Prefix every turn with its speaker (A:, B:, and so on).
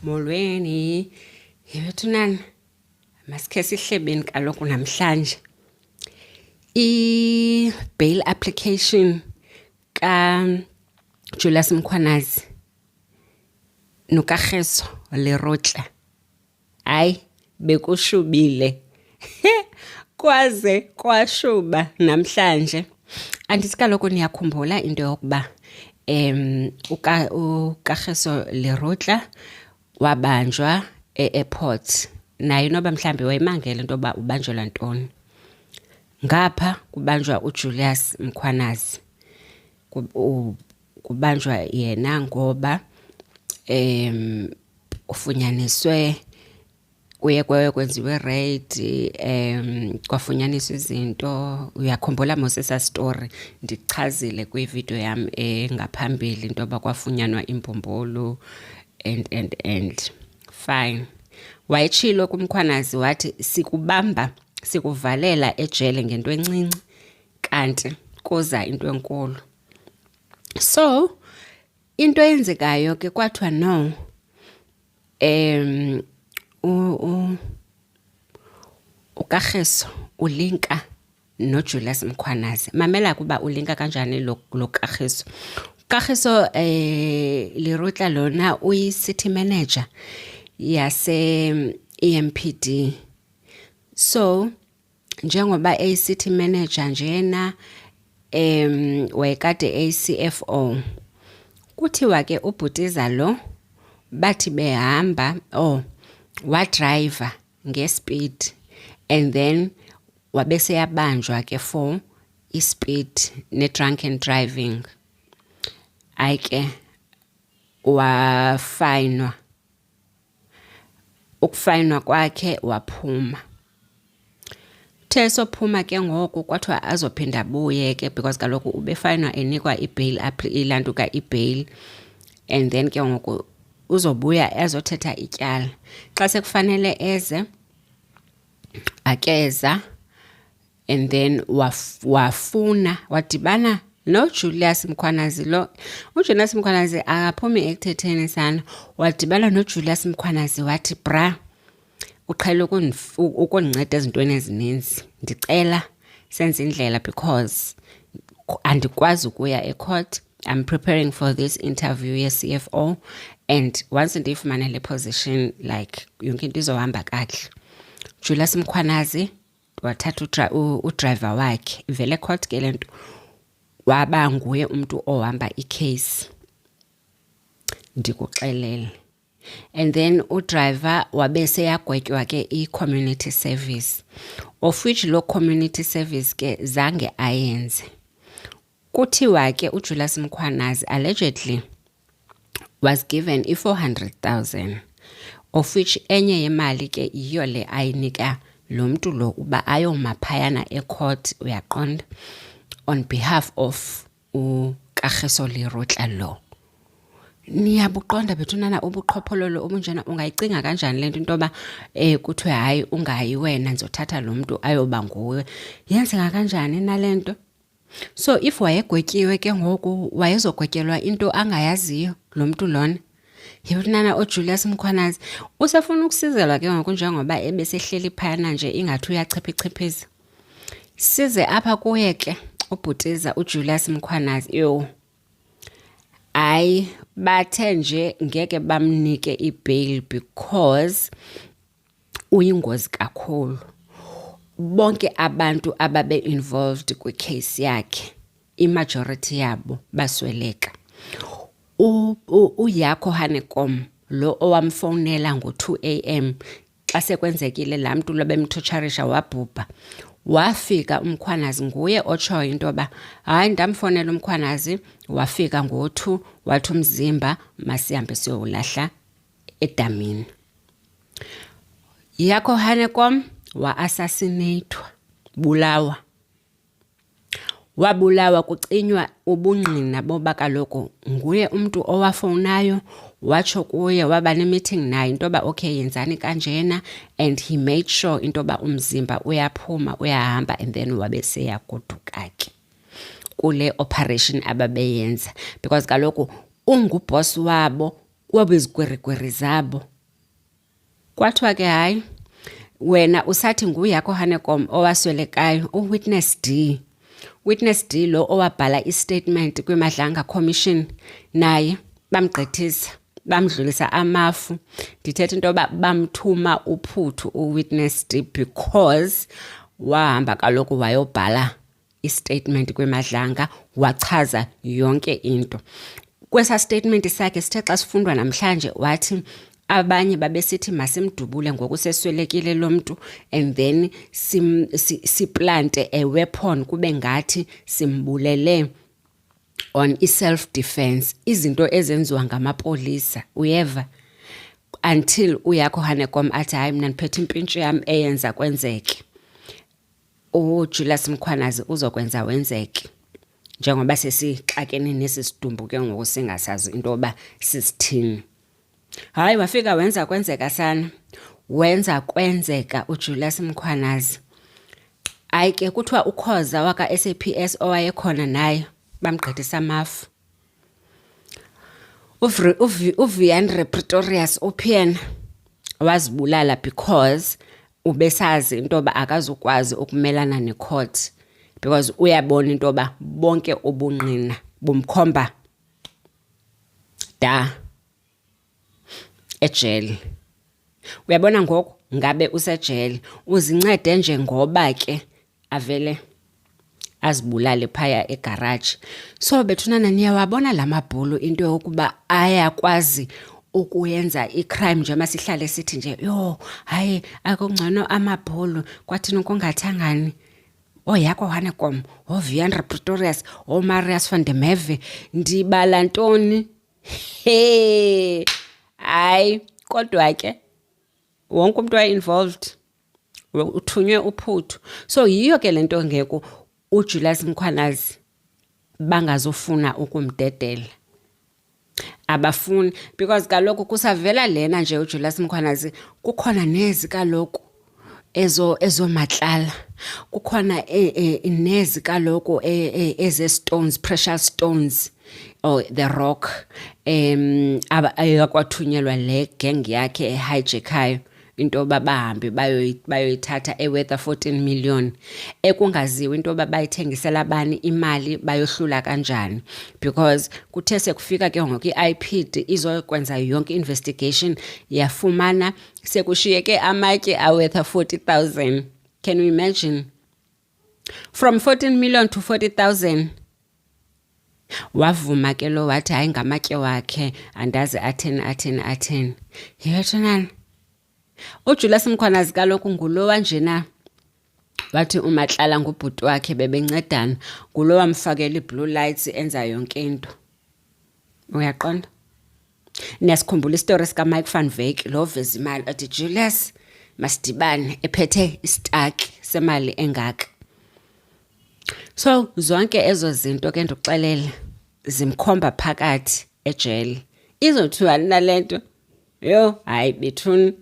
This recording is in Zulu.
A: Molweni, yethu nani, masikhe sihlebeni kaloku namhlanje. I-bail application ka-Julius Mkhwanazi nokaGeso Lerotle, hayi bekushubile kwaze kwashuba namhlanje. Andithi kaloku niyakhumbula into yokuba ukaGeso Lerotle wabanjwa e-airport, naye noba mhlambi wayimangela into yoba ubanjelwa ntoni. Ngapha kubanjwa uJulius Mkhwanazi, kubanjwa yena ngoba ufunyaniswe kuye kwenziwe raid, kwafunyaniswa izinto. Uyakhumbula mos esa story ndichazile kwivideo yam engaphambili into yoba kwafunyanwa imbumbulu and fine. Wayetshilo kuMkhwanazi wathi sikubamba sikuvalela ejele ngento encinci kanti kuza into enkulu. So into eyenzekayo ke kwathiwa no, ukaGeso ulinka noJulius Mkhwanazi. Mamela kuba ulinka kanjani lo kaGeso. uKaGeso Lerotle lona uyi-city manager yase-EMPD. So njengoba eyi-city manager njena wayekade eyi-CFO, kuthiwa ke ubhutiza lo bathi behamba wadriver ngespeed and then wabeseyabanjwa ke for ispeed ne-drunken driving. Hayi ke wafayinwa. Ukufayinwa kwakhe waphuma. Sophuma ke ngoku kwathiwa azophinda abuye ke because kaloku ubefayinwa enikwa i-bail ilantuka i-bail, and then ke ngoku uzobuya azothetha ityala. Xa sekufanele eze akeza, and then wafuna wadibana noJulius Mkhwanazi lo. uJulius Mkhwanazi akaphumi ekuthetheni sana. Wadibana noJulius Mkhwanazi wathi bra, uqhele ukundinceda ezintweni ezininzi, ndicela senze indlela because andikwazi ukuya ecourt. I'm preparing for this interview ye-CFO, and once ndiyifumane le position like yonke into izohamba kakuhle. Julius Mkhwanazi wathatha udriver wakhe, vele court ke lento waba nguye umuntu ohamba icase, ndikuxelele. And then udriver wabese yagwetywa ke i-community service, of which lo community service ke zange ayenze. Kuthiwa ke uJulius Mkhwanazi allegedly was given i-400,000, of which enye yemali ke yiyo le ayinika lo mntu lo uba ayomaphayana ecourt, uyaqonda, on behalf of uKaGeso Lerotle lo. Niyabuqonda bethunana ubuqhophololo obunjena. Ungayicinga kanjani lento into yoba kuthiwe hayi ungayi wena ndizothatha lo mntu ayoba nguwe? Yenzeka kanjani nalento? So if wayegwetyiwe ke ngoku wayezogwetyelwa into angayaziyo lo mntu lona. Yebunana uJulius Mkhwanazi usefuna ukusizelwa ke ngoku njengoba ebesehleli phayana nje ingathi uyachipichipiza. Size apha kuye ke ubhutiza uJulius Mkhwanazi. Hayi bathe nje ngeke bamnike i-bail because uyingozi kakhulu. Bonke abantu ababe involved kwicase yakhe, imajority yabo basweleka. Uyakho Hanekom lo owamfonela ngo-2 AM xa sekwenzekile laa mntu lobemthotsharisha wabhubha. Wafika uMkhwanazi nguye otshoyo into yoba hayi ndamfonela uMkhwanazi, wafika ngo-2 wathi umzimba masihambe siyowulahla edamini. Yakho Hanekom wa-assassinatwa, wabulawa kucinywa ubungqina boba kaloku nguye umntu owafowunayo, watsho kuye waba ne-meeting naye into yoba okay yenzani kanjena, and he made sure into yoba umzimba uyaphuma uyahamba, and then wabeseyagoduka ke kule operation ababeyenza because kaloku unguboss wabo kwabo izigwerikweri zabo. Kwathiwa ke hayi, wena usathi nguyakho Hanekom owaswelekayo, uWitness D. Witness D lo owabhala istatement kwiMadlanga Commission, naye bamgqithisa, bamdlulisa amafu. Ndithetha into yoba bamthuma uPhuthu uWitness D because wahamba kaloku wayobhala istatement kwiMadlanga, wachaza yonke into. Kwesa statement sakhe sithe xa sifundwa namhlanje wathi abanye babesithi masimdubule ngoku seswelekile lo mntu and then siplante a weapon kube ngathi simbulele on i-self defense, izinto ezenziwa ngamapolisa, uyeva, until uyakho Hanekom athi hayi mna ndiphethe impintshi yam eyenza kwenzeke. uJulius Mkhwanazi uzokwenza wenzeke, njengoba sesixakene nesi sidumbu ke ngoku singasazi into yoba sisithini. Hayi wafika wenza kwenzeka sana, wenza kwenzeka uJulius Mkhwanazi. Hayi ke kuthiwa ukhoza waka-SAPS owayekhona naye bamgqithisa amafu. uViandre Pretorius uPN wazibulala because ubesazi into yoba akazukwazi ukumelana necourt, because uyabona into yoba bonke ubungqina bumkhomba ejele. Uyabona ngoku ngabe usejele, uzincede nje ngoba ke avele azibulale phaya egaraji. So bethunana niyawabona lamabhulu into yokuba ayakwazi ukuyenza icrime nje masihlale sithi nje yo hayi akungcono amabhulu kwathina kungathangani. Yakho Hanekom, Viandre Pretorius, Marius van der Merwe, ndibala ntoni? Hayi kodwa ke wonke umuntu involved uthunywe uPhuthu. So yiyo ke lento ngeke uJulius Mkhwanazi bangazofuna ukumdedela. Abafuni because kaloku kusavela lena nje uJulius Mkhwanazi kukhona nezi kaloku ezo matlala, kukhona nezi kaloku eze stones, precious stones or the rock akwathunyelwa le gang yakhe ehijackayo into yoba bahambe bayoyithatha eworth 14 million, ekungaziwa into yoba bayithengisela bani, imali bayohlula kanjani, because kuthe sekufika ke ngoku i-IPD izokwenza yonke investigation yafumana sekushiyeke amatye aworth 40,000. Can you imagine? From 14 million to 40,000. Wavuma ke lo wathi hayi ngamatye wakhe andazi atheni. Yethonana uJulius Mkhwanazi kaloku ngulowa njena wathi uMatlala ngubhuti wakhe bebencedana, ngulowa wamfakela i-blue lights enza yonke into. Uyaqonda? Niyasikhumbula istory sika Mike van Wyk lo veza imali athi Julius masidibane ephethe istaki semali engaka. So zonke ezo zinto ke ndikuxelela zimkhomba phakathi ejele. Izothiwa nalento yo hayi bethuni